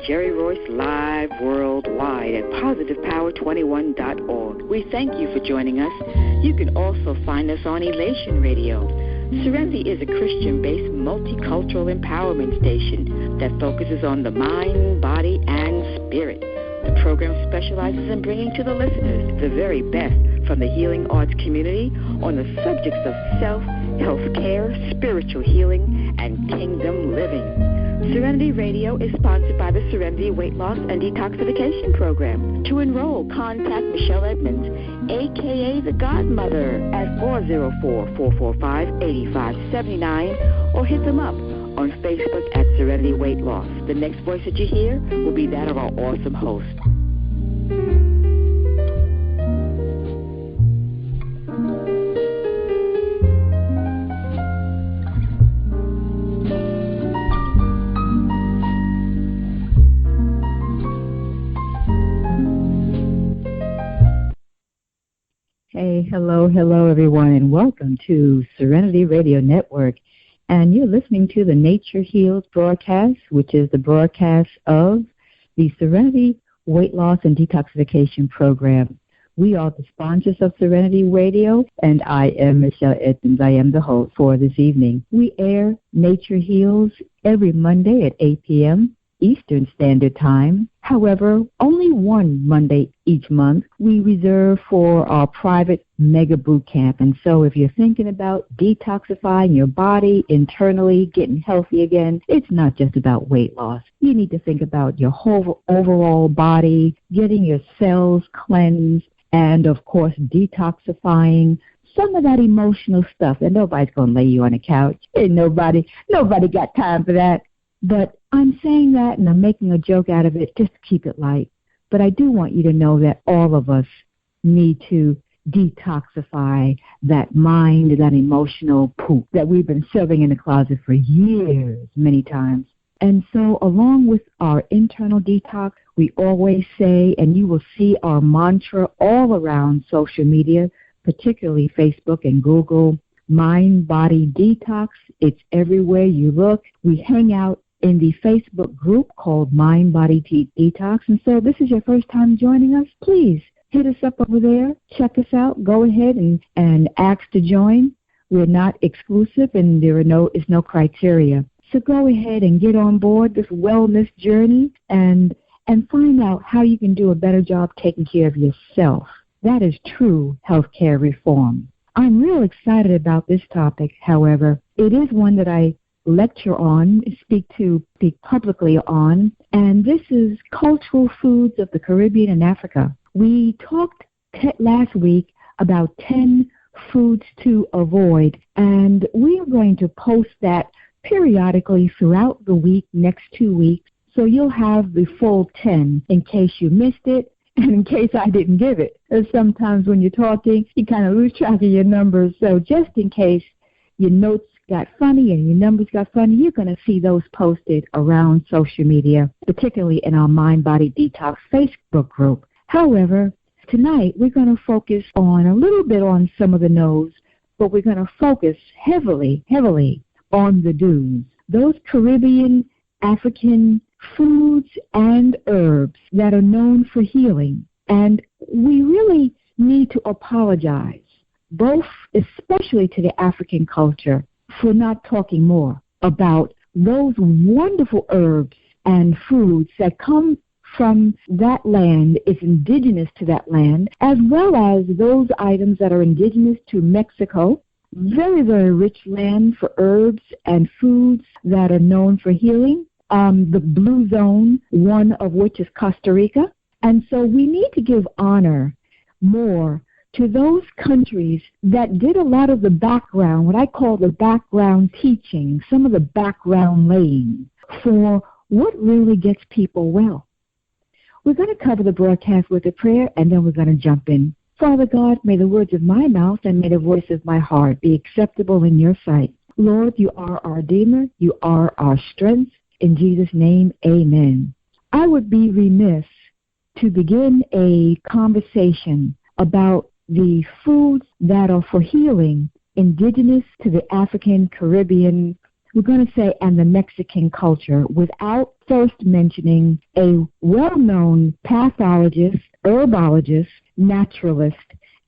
Jerry Royce live worldwide at positivepower21.org. We thank you for joining us. You can also find us on Elation Radio. Serenity is a Christian-based multicultural empowerment station that focuses on the mind, body, and spirit. The program specializes in bringing to the listeners the very best from the healing arts community on the subjects of self, health care, spiritual healing, and kingdom living. Serenity Radio is sponsored by the Serenity Weight Loss and Detoxification Program. To enroll, contact Michelle Edmonds, a.k.a. the Godmother, at 404-445-8579, or hit them up on Facebook at Serenity Weight Loss. The next voice that you hear will be that of our awesome host. Hey, hello, everyone, and welcome to Serenity Radio Network. And you're listening to the Nature Heals broadcast, which is the broadcast of the Serenity Weight Loss and Detoxification Program. We are the sponsors of Serenity Radio, and I am Michelle Edmonds. I am the host for this evening. We air Nature Heals every Monday at 8 p.m. Eastern Standard Time. However, only one Monday each month we reserve for our private mega boot camp. And so if you're thinking about detoxifying your body internally, getting healthy again, it's not just about weight loss. You need to think about your whole overall body, getting your cells cleansed, and of course detoxifying some of that emotional stuff. And nobody's going to lay you on a couch. Ain't nobody got time for that. But I'm saying that and I'm making a joke out of it just to keep it light. But I do want you to know that all of us need to detoxify that mind, that emotional poop that we've been shoving in the closet for years, many times. And so along with our internal detox, we always say, and you will see our mantra all around social media, particularly Facebook and Google, mind, body, detox. It's everywhere you look. We hang out in the Facebook group called Mind, Body, Detox. And so this is your first time joining us, please hit us up over there. Check us out. Go ahead and ask to join. We're not exclusive, and there is no criteria. So go ahead and get on board this wellness journey and find out how you can do a better job taking care of yourself. That is true healthcare reform. I'm real excited about this topic, however. It is one that I lecture on, speak publicly on, and this is cultural foods of the Caribbean and Africa. We talked last week about 10 foods to avoid, and we are going to post that periodically throughout the week, next 2 weeks, so you'll have the full 10 in case you missed it and in case I didn't give it. Sometimes when you're talking, you kind of lose track of your numbers, so just in case your notes got funny and your numbers got funny, you're going to see those posted around social media, particularly in our Mind Body Detox Facebook group. However, tonight we're going to focus on a little bit on some of the no's, but we're going to focus heavily on the do's. Those Caribbean, African foods and herbs that are known for healing. And we really need to apologize, especially to the African culture, for not talking more about those wonderful herbs and foods that come from that land, is indigenous to that land, as well as those items that are indigenous to Mexico. Very, very rich land for herbs and foods that are known for healing. The blue zone, one of which is Costa Rica. And so we need to give honor more to those countries that did a lot of the background, what I call the background teaching, some of the background laying for what really gets people well. We're going to cover the broadcast with a prayer, and then we're going to jump in. Father God, may the words of my mouth and may the voice of my heart be acceptable in your sight. Lord, you are our Redeemer. You are our strength. In Jesus' name, amen. I would be remiss to begin a conversation about the foods that are for healing indigenous to the African Caribbean we're going to say, and the Mexican culture, without first mentioning a well-known pathologist, herbologist, naturalist,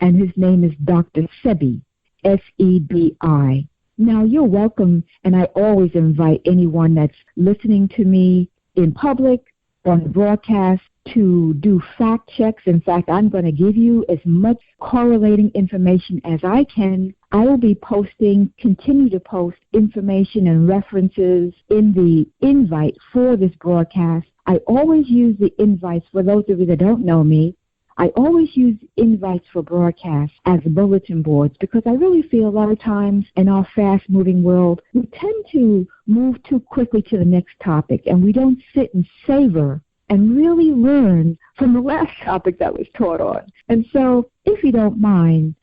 and his name is Dr. Sebi, S-E-B-I. Now, you're welcome, and I always invite anyone that's listening to me in public, on the broadcast, to do fact checks. In fact, I'm going to give you as much correlating information as I can. I will be continue to post information and references in the invite for this broadcast. I always use the invites, for those of you that don't know me, I always use invites for broadcasts as bulletin boards because I really feel a lot of times in our fast-moving world, we tend to move too quickly to the next topic, and we don't sit and savor and really learn from the last topic that was taught on. And so, if you don't mind,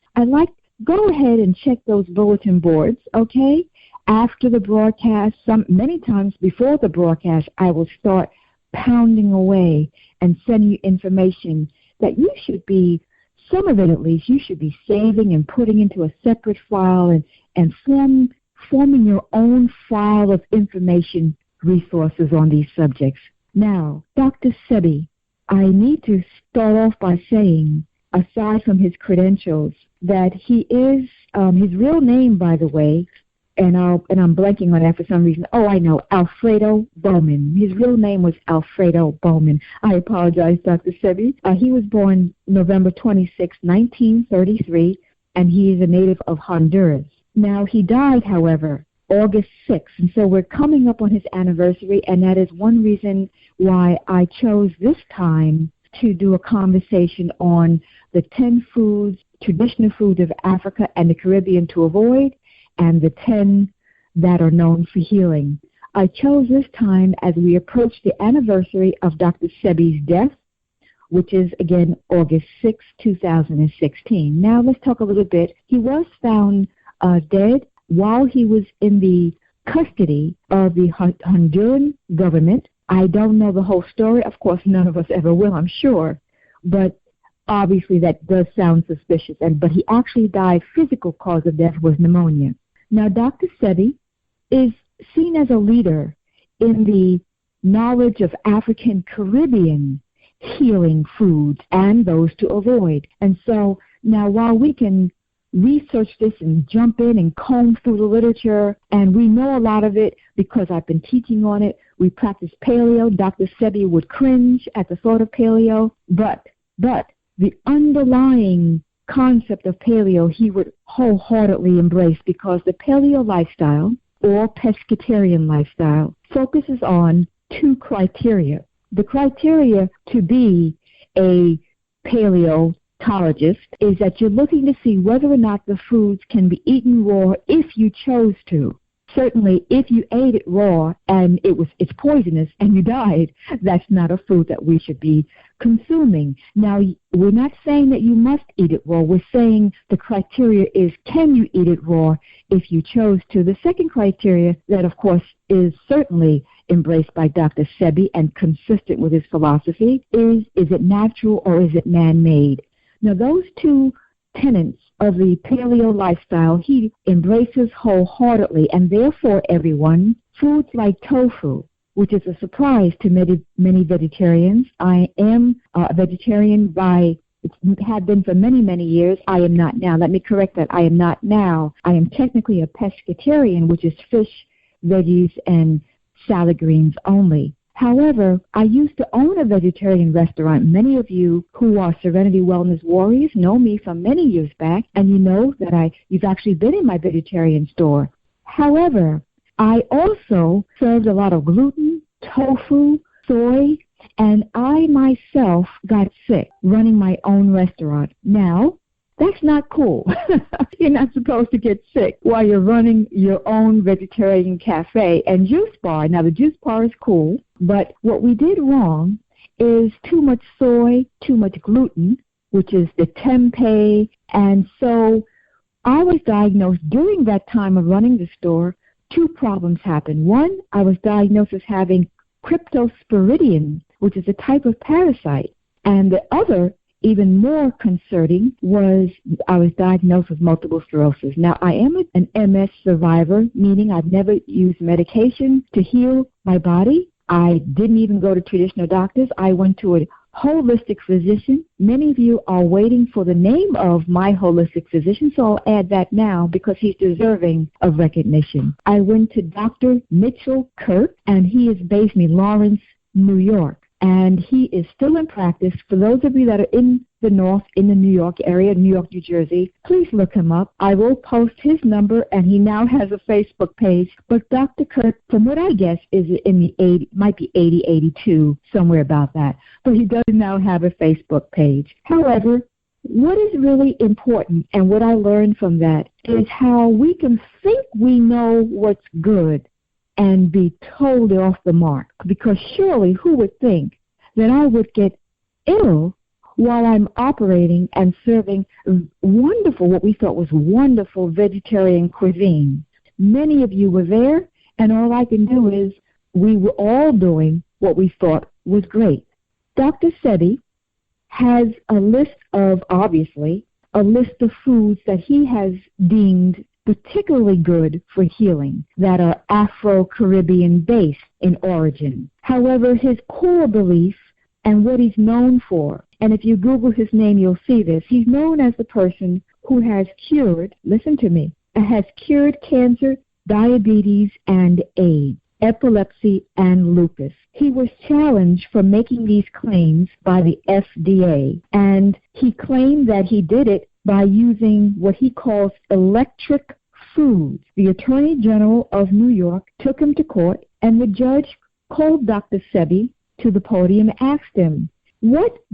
go ahead and check those bulletin boards, okay? After the broadcast, many times before the broadcast, I will start pounding away and sending you information that you should be, some of it at least, you should be saving and putting into a separate file and forming your own file of information resources on these subjects. Now, Dr. Sebi, I need to start off by saying, aside from his credentials, that he is, his real name, by the way, and I'm blanking on that for some reason. Oh, I know, Alfredo Bowman. His real name was Alfredo Bowman. I apologize, Dr. Sebi. He was born November 26, 1933, and he is a native of Honduras. Now, he died, however, August 6th, and so we're coming up on his anniversary, and that is one reason why I chose this time to do a conversation on the 10 traditional foods of Africa and the Caribbean to avoid, and the 10 that are known for healing. I chose this time as we approach the anniversary of Dr. Sebi's death, which is, again, August 6, 2016. Now, let's talk a little bit. He was found dead while he was in the custody of the Honduran government. I don't know the whole story. Of course, none of us ever will, I'm sure. But obviously that does sound suspicious. But he actually died. Physical cause of death was pneumonia. Now, Dr. Sebi is seen as a leader in the knowledge of African Caribbean healing foods and those to avoid. And so now, while we can research this and jump in and comb through the literature, and we know a lot of it because I've been teaching on it. We practice paleo. Dr. Sebi would cringe at the thought of paleo, but the underlying concept of paleo he would wholeheartedly embrace, because the paleo lifestyle or pescatarian lifestyle focuses on two criteria. The criteria to be a paleontologist is that you're looking to see whether or not the foods can be eaten raw if you chose to. Certainly, if you ate it raw and it's poisonous and you died, that's not a food that we should be consuming. Now, we're not saying that you must eat it raw. We're saying the criteria is, can you eat it raw if you chose to? The second criteria that, of course, is certainly embraced by Dr. Sebi and consistent with his philosophy is it natural or is it man-made? Now, those two tenets of the paleo lifestyle he embraces wholeheartedly, and therefore, everyone, foods like tofu, which is a surprise to many vegetarians. I am a vegetarian had been for many, many years. I am not now. Let me correct that. I am not now. I am technically a pescatarian, which is fish, veggies, and salad greens only. However, I used to own a vegetarian restaurant. Many of you who are Serenity Wellness Warriors know me from many years back, and you know that you've actually been in my vegetarian store. However, I also served a lot of gluten, tofu, soy, and I myself got sick running my own restaurant. Now, that's not cool. You're not supposed to get sick while you're running your own vegetarian cafe and juice bar. Now, the juice bar is cool, but what we did wrong is too much soy, too much gluten, which is the tempeh. And so I was diagnosed during that time of running the store. Two problems happened. One, I was diagnosed as having cryptosporidium, which is a type of parasite. And the other even more concerning was I was diagnosed with multiple sclerosis. Now, I am an MS survivor, meaning I've never used medication to heal my body. I didn't even go to traditional doctors. I went to a holistic physician. Many of you are waiting for the name of my holistic physician, so I'll add that now because he's deserving of recognition. I went to Dr. Mitchell Kirk, and he is based in Lawrence, New York. And he is still in practice. For those of you that are in the north, in the New York area, New York, New Jersey, please look him up. I will post his number, and he now has a Facebook page. But Dr. Kirk, from what I guess, is in the 80, might be 80, 82, somewhere about that. But he does now have a Facebook page. However, what is really important, and what I learned from that, is how we can think we know what's good and be totally off the mark. Because surely, who would think that I would get ill while I'm operating and serving wonderful, what we thought was wonderful vegetarian cuisine? Many of you were there, and all I can do is we were all doing what we thought was great. Dr. Sebi has a list of, obviously, a list of foods that he has deemed particularly good for healing that are Afro-Caribbean based in origin. However, his core belief and what he's known for, and if you Google his name, you'll see this, he's known as the person who has cured, listen to me, has cured cancer, diabetes, and AIDS, epilepsy, and lupus. He was challenged for making these claims by the FDA, and he claimed that he did it by using what he calls electric foods. The Attorney General of New York took him to court, and the judge called Dr. Sebi to the podium and asked him,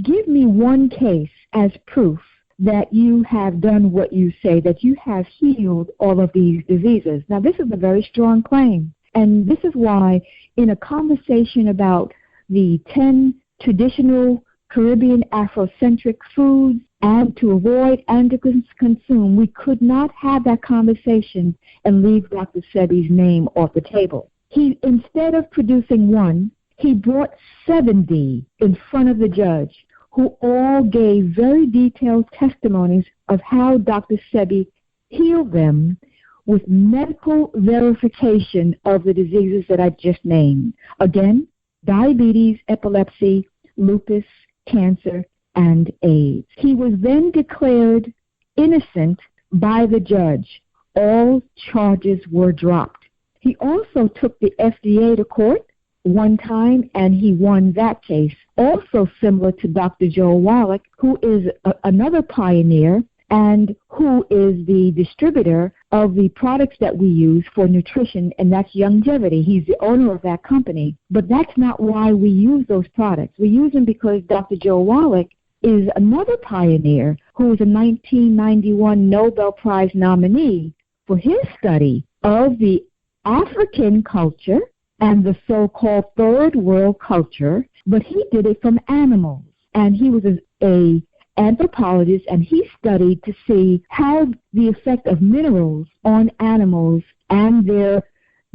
give me one case as proof that you have done what you say, that you have healed all of these diseases. Now, this is a very strong claim, and this is why in a conversation about the 10 traditional Caribbean Afrocentric foods, and to avoid and to consume, we could not have that conversation and leave Dr. Sebi's name off the table. He, instead of producing one, he brought 70 in front of the judge, who all gave very detailed testimonies of how Dr. Sebi healed them with medical verification of the diseases that I just named. Again, diabetes, epilepsy, lupus, cancer, and AIDS. He was then declared innocent by the judge. All charges were dropped. He also took the FDA to court one time, and he won that case, also similar to Dr. Joel Wallach, who is another pioneer and who is the distributor of the products that we use for nutrition, and that's Longevity. He's the owner of that company. But that's not why we use those products. We use them because Dr. Joel Wallach is another pioneer who is a 1991 Nobel Prize nominee for his study of the African culture and the so-called third world culture, but he did it from animals. And he was a anthropologist, and he studied to see how the effect of minerals on animals and their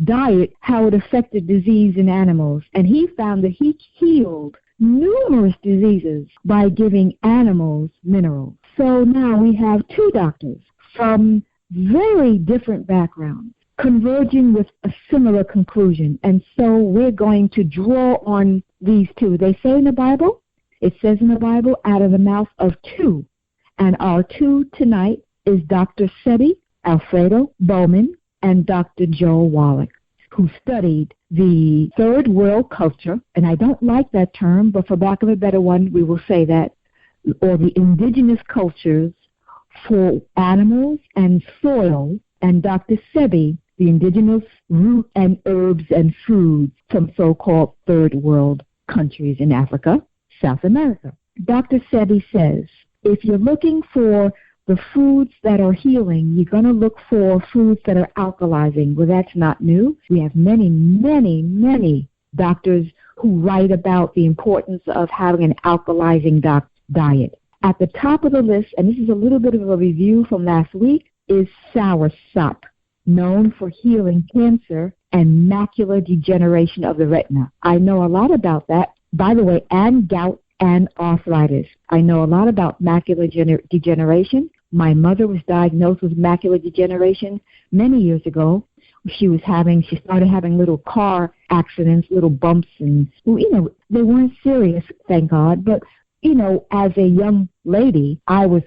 diet, how it affected disease in animals. And he found that he healed numerous diseases by giving animals minerals. So now we have two doctors from very different backgrounds converging with a similar conclusion. And so we're going to draw on these two. They say in the Bible, it says in the Bible, out of the mouth of two. And our two tonight is Dr. Sebi Alfredo Bowman and Dr. Joel Wallach, who studied the third world culture, and I don't like that term, but for lack of a better one, we will say that, or the indigenous cultures for animals and soil, and Dr. Sebi, the indigenous root and herbs and foods from so-called third world countries in Africa, South America. Dr. Sebi says, if you're looking for the foods that are healing, you're going to look for foods that are alkalizing. Well, that's not new. We have many, many, many doctors who write about the importance of having an alkalizing diet. At the top of the list, and this is a little bit of a review from last week, is soursop, known for healing cancer and macular degeneration of the retina. I know a lot about that. By the way, and gout and arthritis. I know a lot about macular degeneration. My mother was diagnosed with macular degeneration many years ago. She started having little car accidents, little bumps, and, they weren't serious, thank God, but as a young lady, I was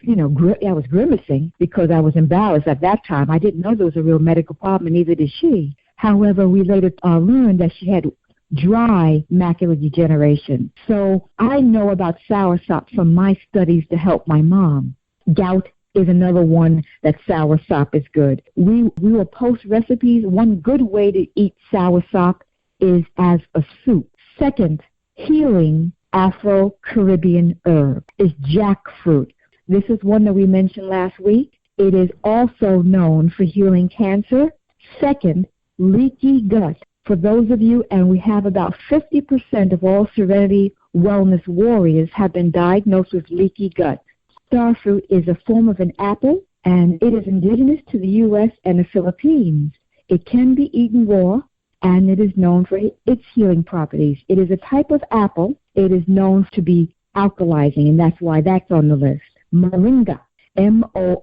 grimacing because I was embarrassed at that time. I didn't know there was a real medical problem, and neither did she. However, we later learned that she had dry macular degeneration. So I know about soursop from my studies to help my mom. Gout is another one that soursop is good. We will post recipes. One good way to eat soursop is as a soup. Second, healing Afro-Caribbean herb is jackfruit. This is one that we mentioned last week. It is also known for healing cancer. Second, leaky gut. For those of you, and we have about 50% of all Serenity Wellness warriors have been diagnosed with leaky gut. Starfruit is a form of an apple, and it is indigenous to the U.S. and the Philippines. It can be eaten raw, and it is known for its healing properties. It is a type of apple. It is known to be alkalizing, and that's why that's on the list. Moringa, M-O-R-I-N-G-A,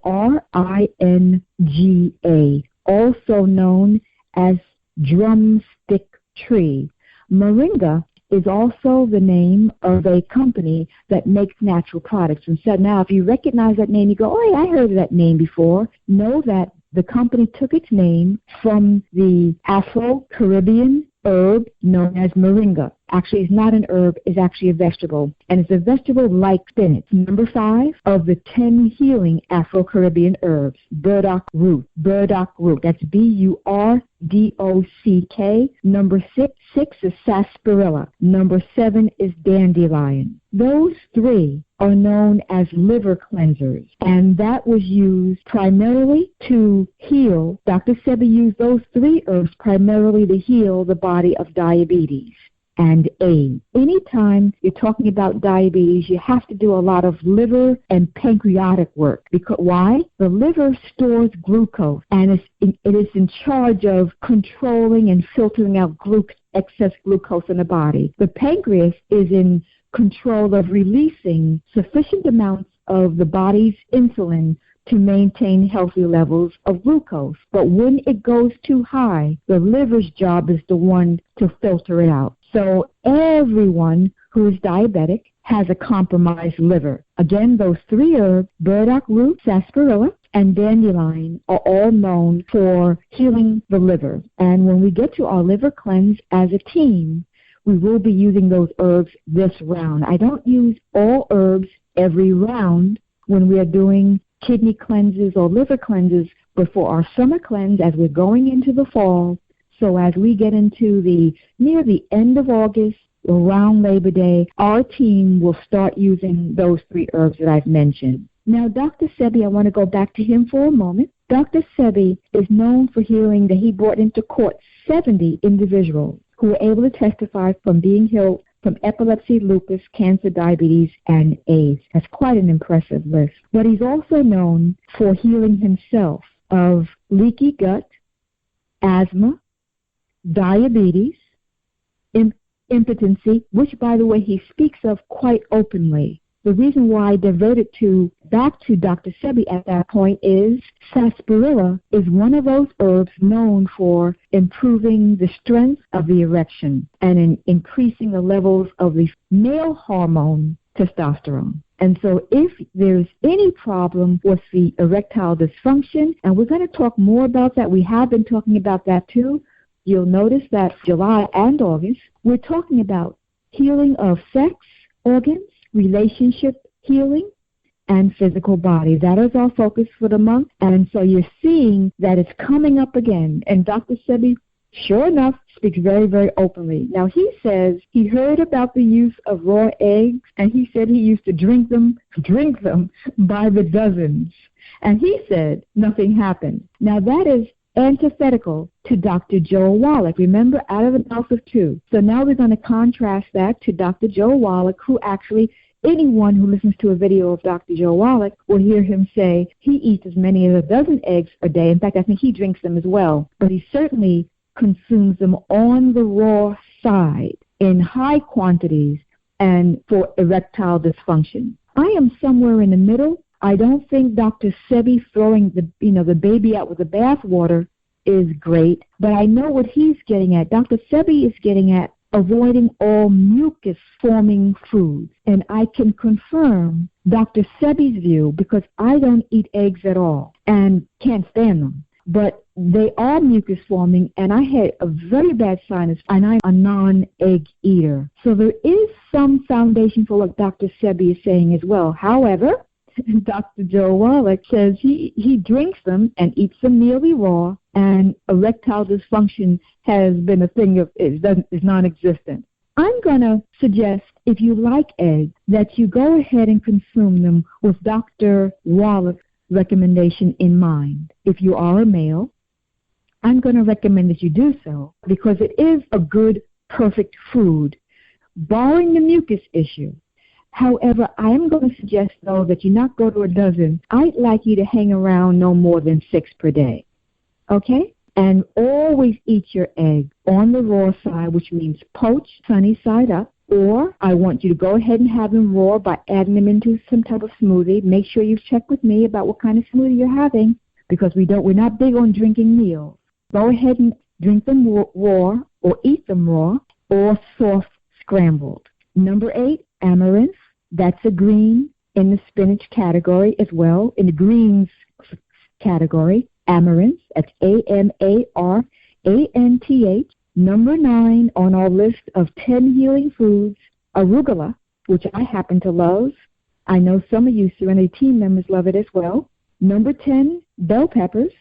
also known as drumstick tree. Moringa is also the name of a company that makes natural products. And so now if you recognize that name, you go, oh, yeah, I heard of that name before. Know that the company took its name from the Afro-Caribbean herb known as moringa. Actually, it's not an herb, it's actually a vegetable. And it's a vegetable like spinach. Number 5 of the 10 healing Afro-Caribbean herbs, burdock root. Burdock root, that's B-U-R-D-O-C-K. Number 6 is sarsaparilla. Number 7 is dandelion. Those 3 are known as liver cleansers, and that was used primarily to heal. Dr. Sebi used those 3 herbs primarily to heal the body of diabetes and AIDS. Anytime you're talking about diabetes, you have to do a lot of liver and pancreatic work. Because why? The liver stores glucose, and it is in charge of controlling and filtering out excess glucose in the body. The pancreas is in control of releasing sufficient amounts of the body's insulin to maintain healthy levels of glucose. But when it goes too high, the liver's job is the one to filter it out. So everyone who is diabetic has a compromised liver. Again, those 3 herbs, burdock root, sarsaparilla, and dandelion, are all known for healing the liver. And when we get to our liver cleanse as a team, we will be using those herbs this round. I don't use all herbs every round when we are doing kidney cleanses or liver cleanses, but for our summer cleanse, as we're going into the fall, so as we get into near the end of August, around Labor Day, our team will start using those 3 herbs that I've mentioned. Now, Dr. Sebi, I want to go back to him for a moment. Dr. Sebi is known for healing that he brought into court 70 individuals who were able to testify from being healed from epilepsy, lupus, cancer, diabetes, and AIDS. That's quite an impressive list. But he's also known for healing himself of leaky gut, asthma, diabetes, impotency, which, by the way, he speaks of quite openly. The reason why I diverted back to Dr. Sebi at that point is sarsaparilla is one of those herbs known for improving the strength of the erection and increasing the levels of the male hormone testosterone. And so if there's any problem with the erectile dysfunction, and we're going to talk more about that, we have been talking about that too, you'll notice that July and August, we're talking about healing of sex, organs, relationship healing, and physical body. That is our focus for the month. And so you're seeing that it's coming up again. And Dr. Sebi, sure enough, speaks very, very openly. Now, he says he heard about the use of raw eggs, and he said he used to drink them by the dozens. And he said nothing happened. Now, that is antithetical to Dr. Joe Wallach. Remember, out of the mouth of 2. So now we're going to contrast that to Dr. Joe Wallach, who actually, anyone who listens to a video of Dr. Joe Wallach will hear him say he eats as many as a dozen eggs a day. In fact, I think he drinks them as well. But he certainly consumes them on the raw side in high quantities and for erectile dysfunction. I am somewhere in the middle. I don't think Dr. Sebi throwing the baby out with the bathwater is great, but I know what he's getting at. Dr. Sebi is getting at avoiding all mucus-forming foods. And I can confirm Dr. Sebi's view because I don't eat eggs at all and can't stand them. But they are mucus-forming, and I had a very bad sinus, and I'm a non-egg eater. So there is some foundation for what Dr. Sebi is saying as well. However, Dr. Joe Wallach says he drinks them and eats them nearly raw, and erectile dysfunction has been a thing is non-existent. I'm going to suggest, if you like eggs, that you go ahead and consume them with Dr. Wallach's recommendation in mind. If you are a male, I'm going to recommend that you do so because it is a good, perfect food, barring the mucus issue. However, I am going to suggest, though, that you not go to a dozen. I'd like you to hang around no more than 6 per day, okay? And always eat your egg on the raw side, which means poached, sunny side up. Or I want you to go ahead and have them raw by adding them into some type of smoothie. Make sure you've checked with me about what kind of smoothie you're having because we're not big on drinking meals. Go ahead and drink them raw or eat them raw or soft scrambled. Number 8, amaranth. That's a green in the spinach category as well. In the greens category, amaranth. That's AMARANTH. Number 9 on our list of 10 healing foods, arugula, which I happen to love. I know some of you Serenity team members love it as well. Number 10, bell peppers.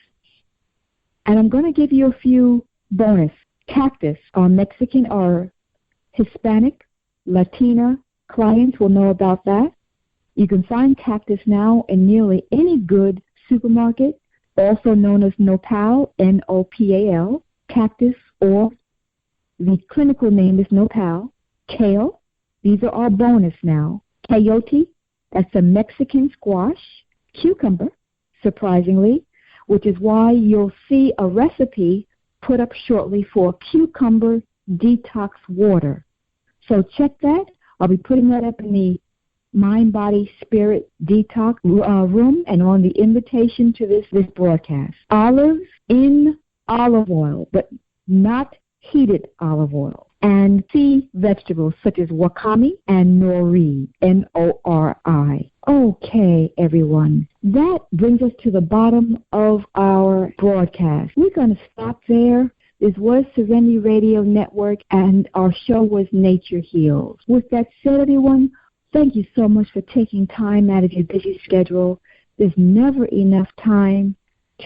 And I'm going to give you a few bonus. Cactus, our Mexican or Hispanic, Latina clients will know about that. You can find cactus now in nearly any good supermarket, also known as nopal, Nopal, cactus, or the clinical name is nopal. Kale, these are our bonus now. Coyote, that's a Mexican squash. Cucumber, surprisingly, which is why you'll see a recipe put up shortly for cucumber detox water. So check that. I'll be putting that up in the Mind, Body, Spirit Detox room and on the invitation to this broadcast. Olives in olive oil, but not heated olive oil. And sea vegetables such as wakame and nori, Nori. Okay, everyone. That brings us to the bottom of our broadcast. We're going to stop there. This was Serenity Radio Network, and our show was Nature Heals. With that said, everyone, thank you so much for taking time out of your busy schedule. There's never enough time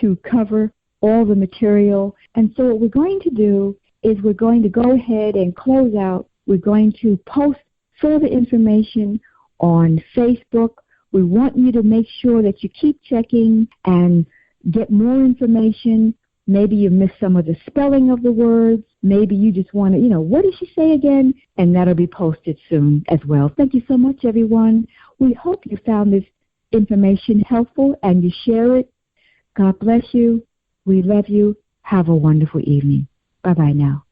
to cover all the material. And so what we're going to do is we're going to go ahead and close out. We're going to post further information on Facebook. We want you to make sure that you keep checking and get more information. Maybe you missed some of the spelling of the words. Maybe you just want to, what did she say again? And that'll be posted soon as well. Thank you so much, everyone. We hope you found this information helpful and you share it. God bless you. We love you. Have a wonderful evening. Bye-bye now.